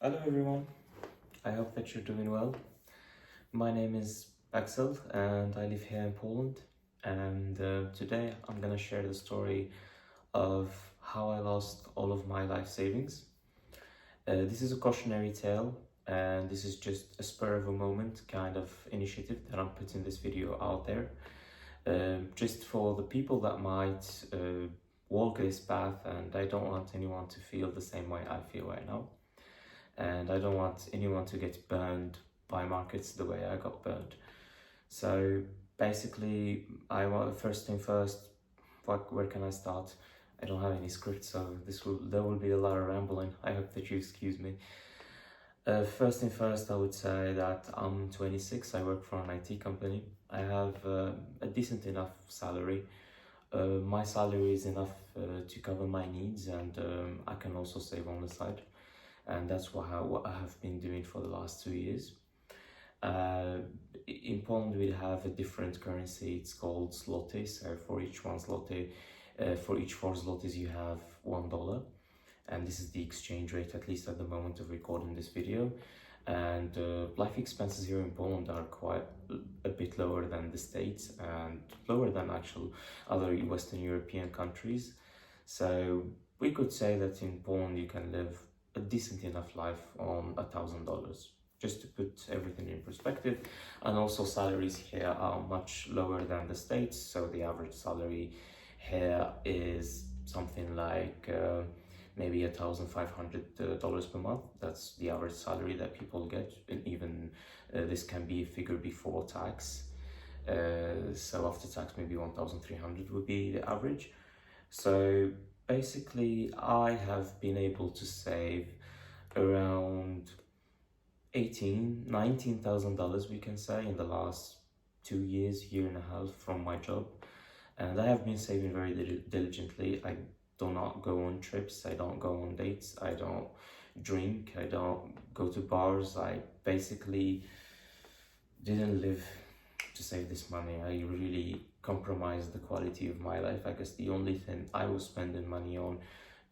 Hello everyone, I hope that you're doing well. My name is Axel and I live here in Poland, and today I'm gonna share the story of how I lost all of my life savings. This is a cautionary tale, and this is just a spur of a moment kind of initiative that I'm putting this video out there. Just for the people that might walk this path, and I don't want anyone to feel the same way I feel right now. And I don't want anyone to get burned by markets the way I got burned. So basically, I want first thing first. Where can I start? I don't have any script, so there will be a lot of rambling. I hope that you excuse me. First thing first, I would say that I'm 26. I work for an IT company. I have a decent enough salary. My salary is enough to cover my needs, and I can also save on the side. And that's what I have been doing for the last 2 years. In Poland, we have a different currency. It's called zloty. So for each one zloty, for each 4 zlotys, you have $1, and this is the exchange rate, at least at the moment of recording this video. And life expenses here in Poland are quite a bit lower than the States and lower than actual other Western European countries. So we could say that in Poland you can live a decent enough life on $1,000, just to put everything in perspective. And also salaries here are much lower than the States, so the average salary here is something like maybe $1,500 per month. That's the average salary that people get, and even this can be a figure before tax. So after tax, maybe 1,300 would be the average. So basically, I have been able to save around $19,000, we can say, in the last 2 years, year and a half from my job. And I have been saving very diligently. I do not go on trips, I don't go on dates, I don't drink, I don't go to bars. I basically didn't live to save this money. I really compromised the quality of my life. I guess the only thing I was spending money on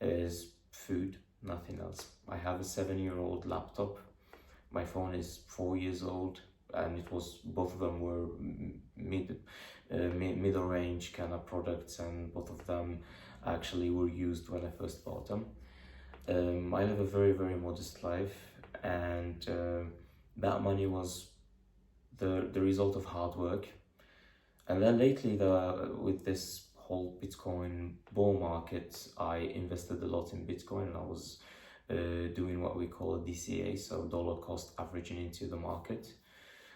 is food, nothing else. I have a 7-year-old laptop. My phone is 4 years old, and both of them were middle range kind of products, and both of them actually were used when I first bought them. I live a very, very modest life, and that money was the result of hard work. And then lately, with this whole Bitcoin bull market, I invested a lot in Bitcoin, and I was doing what we call a DCA, so dollar cost averaging into the market.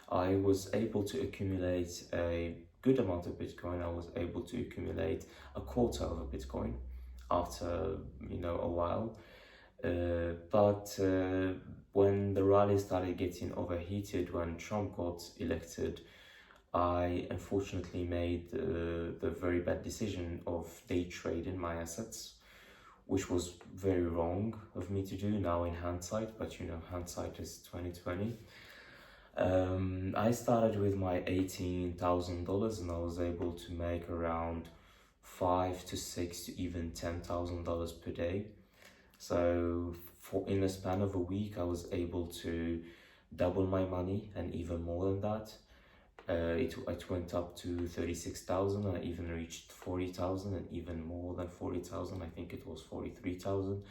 I was able to accumulate a good amount of Bitcoin. I was able to accumulate a quarter of a Bitcoin after a while. But when the rally started getting overheated, when Trump got elected, I unfortunately made the very bad decision of day trading my assets, which was very wrong of me to do now in hindsight, but hindsight is 2020. I started with my $18,000, and I was able to make around $5,000 to $6,000 to even $10,000 per day. So in the span of a week, I was able to double my money, and even more than that. It went up to 36,000. I even reached 40,000, and even more than 40,000. I think it was 43,000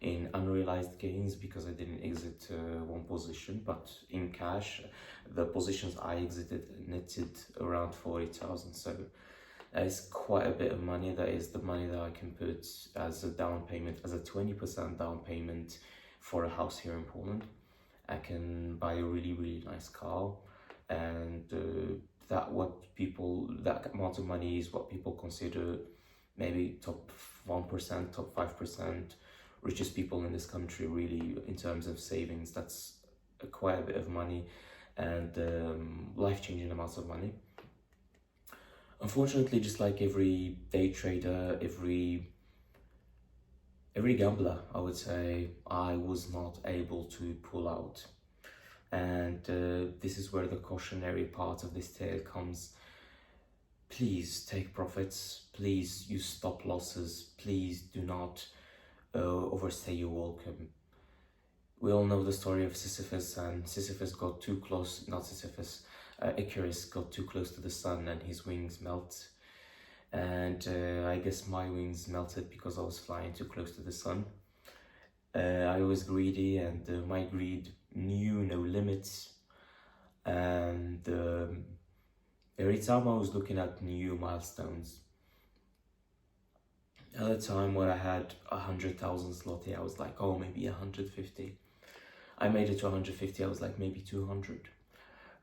in unrealized gains, because I didn't exit one position, but in cash, the positions I exited netted around 40,000. So that is quite a bit of money. That is the money that I can put as a down payment, as a 20% down payment for a house here in Poland. I can buy a really, really nice car, and that amount of money is what people consider maybe top 1%, top 5% richest people in this country, really, in terms of savings. That's quite a bit of money, and life-changing amounts of money. Unfortunately, just like every day trader, every gambler, I would say, I was not able to pull out. And this is where the cautionary part of this tale comes. Please take profits, please use stop losses, please do not overstay your welcome. We all know the story of Sisyphus, and Sisyphus got too close, not Sisyphus, Icarus got too close to the sun and his wings melt. And I guess my wings melted because I was flying too close to the sun. I was greedy, and my greed knew no limits. And every time I was looking at new milestones, at the time when I had 100,000 zloty, I was like, oh, maybe 150. I made it to 150, I was like, maybe 200.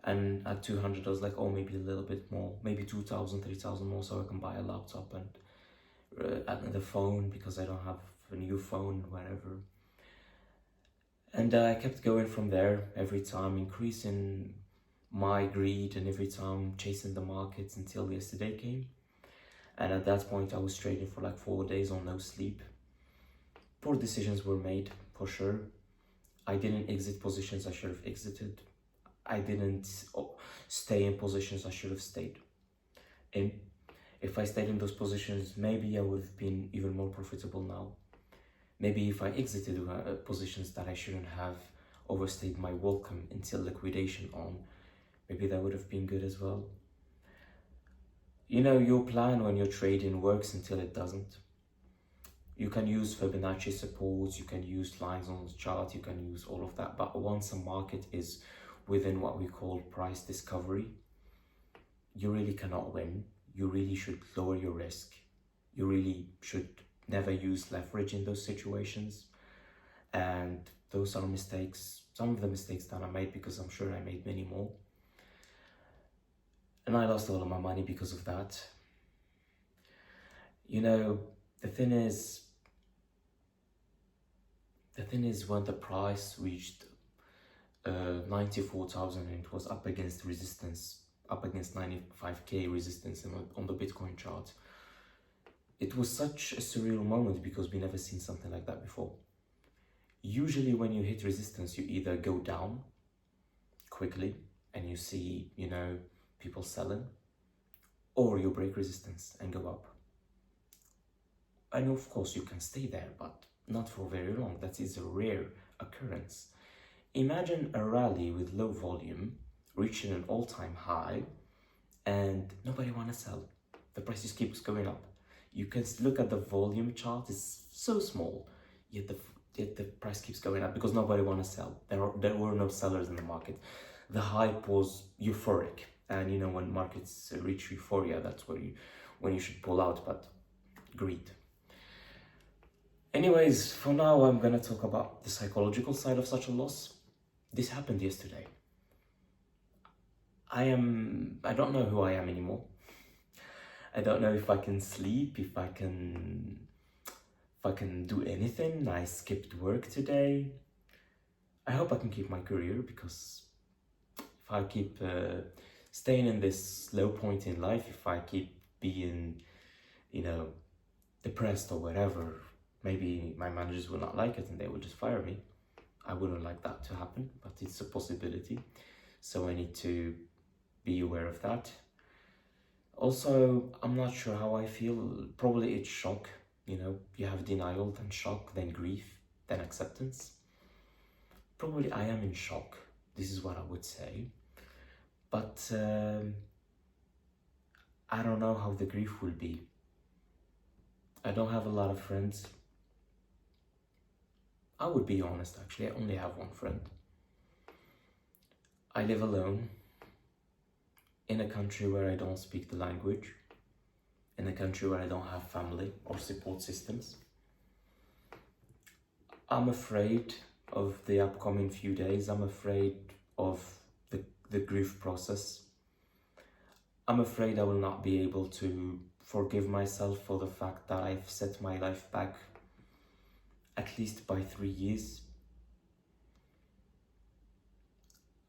And at 200, I was like, oh, maybe a little bit more, maybe 2,000, 3,000 more, so I can buy a laptop and the phone, because I don't have a new phone, whatever. And I kept going from there, every time increasing my greed, and every time chasing the markets until yesterday came. And at that point, I was trading for like 4 days on no sleep. Poor decisions were made, for sure. I didn't exit positions I should have exited. I didn't stay in positions I should have stayed in. If I stayed in those positions, maybe I would have been even more profitable now. Maybe if I exited positions that I shouldn't have, overstayed my welcome until liquidation on, maybe that would have been good as well. You know, your plan when you're trading works until it doesn't. You can use Fibonacci supports, you can use lines on the chart, you can use all of that, but once a market is within what we call price discovery, you really cannot win. You really should lower your risk. You really should never use leverage in those situations. And those are mistakes, some of the mistakes that I made, because I'm sure I made many more. And I lost all of my money because of that. You know, the thing is when the price reached 94,000 and it was up against resistance, up against 95k resistance on the Bitcoin chart, it was such a surreal moment because we never seen something like that before. Usually when you hit resistance, you either go down quickly and you see, you know, people selling, or you break resistance and go up. And of course you can stay there, but not for very long. That is a rare occurrence. Imagine a rally with low volume reaching an all-time high and nobody want to sell. The price just keeps going up. You can look at the volume chart, it's so small, yet the price keeps going up because nobody want to sell. There were no sellers in the market. The hype was euphoric, and you know, when markets reach euphoria, that's when you should pull out, but greed. Anyways, for now, I'm gonna talk about the psychological side of such a loss. This happened yesterday. I don't know who I am anymore. I don't know if I can sleep, if I can do anything. I skipped work today. I hope I can keep my career, because if I keep staying in this low point in life, if I keep being, you know, depressed or whatever, maybe my managers will not like it and they will just fire me. I wouldn't like that to happen, but it's a possibility. So I need to be aware of that. Also, I'm not sure how I feel. Probably it's shock. You know, you have denial, then shock, then grief, then acceptance. Probably I am in shock. This is what I would say. But I don't know how the grief will be. I don't have a lot of friends. I would be honest, actually, I only have one friend. I live alone in a country where I don't speak the language, in a country where I don't have family or support systems. I'm afraid of the upcoming few days. I'm afraid of the grief process. I'm afraid I will not be able to forgive myself for the fact that I've set my life back at least by 3 years.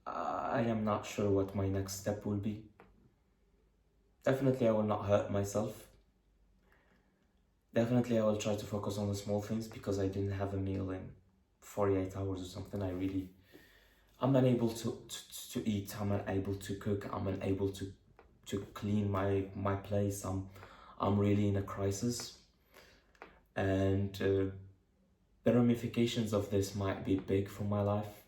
I am not sure what my next step will be. Definitely I will not hurt myself. Definitely I will try to focus on the small things, because I didn't have a meal in 48 hours or something. I'm unable to eat, I'm unable to cook, I'm unable to clean my place. I'm really in a crisis. And the ramifications of this might be big for my life,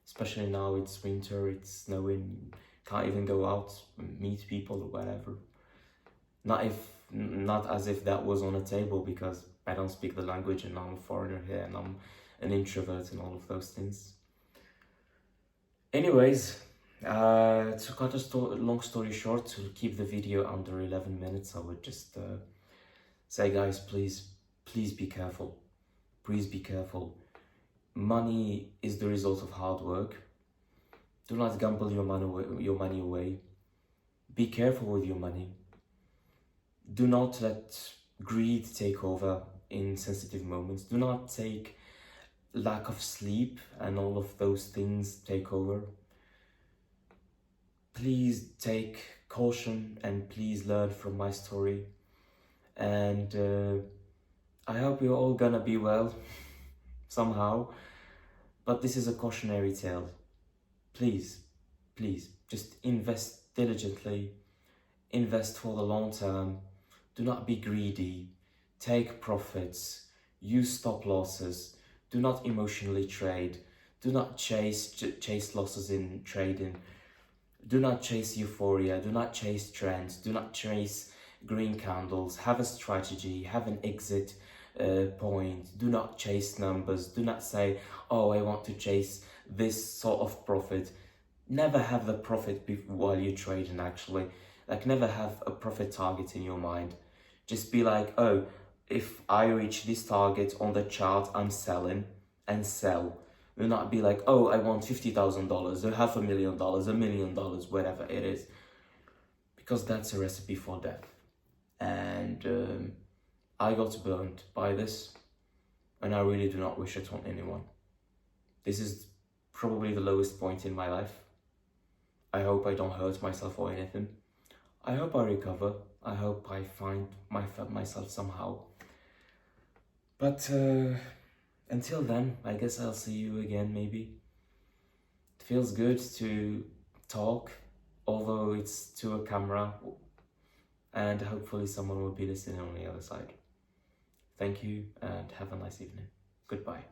especially now it's winter, it's snowing, can't even go out, meet people or whatever. Not as if that was on a table, because I don't speak the language and I'm a foreigner here and I'm an introvert and all of those things. Anyways, to cut a long story short, to keep the video under 11 minutes, I would just say, guys, please be careful. Please be careful. Money is the result of hard work. Do not gamble your money away. Be careful with your money. Do not let greed take over in sensitive moments. Do not take lack of sleep and all of those things take over. Please take caution and please learn from my story. And I hope you're all gonna be well somehow. But this is a cautionary tale. Please, just invest diligently. Invest for the long term. Do not be greedy. Take profits. Use stop losses. Do not emotionally trade. Do not chase losses in trading. Do not chase euphoria. Do not chase trends. Do not chase green candles. Have a strategy. Have an exit point. Do not chase numbers. Do not say, oh, I want to chase this sort of profit. Never have the profit while you're trading, actually. Like, never have a profit target in your mind. Just be like, oh, if I reach this target on the chart, I'm selling, and sell. Do not be like, oh, I want $50,000 or $500,000, $1 million, whatever it is. Because that's a recipe for death. And I got burned by this, and I really do not wish it on anyone. This is probably the lowest point in my life. I hope I don't hurt myself or anything. I hope I recover. I hope I find myself somehow. But until then, I guess I'll see you again, maybe. It feels good to talk, although it's to a camera, and hopefully someone will be listening on the other side. Thank you and have a nice evening. Goodbye.